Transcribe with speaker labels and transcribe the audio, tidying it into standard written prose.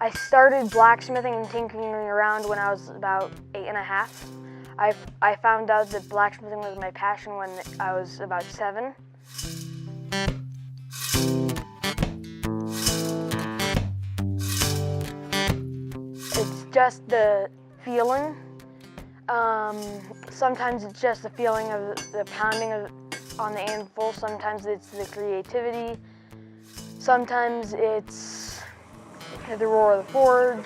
Speaker 1: I started blacksmithing and tinkering around when I was about 8.5. I found out that blacksmithing was my passion when I was about 7. It's just the feeling. Sometimes it's just the feeling of the pounding on the anvil. Sometimes it's the creativity. Sometimes it's the roar of the forge.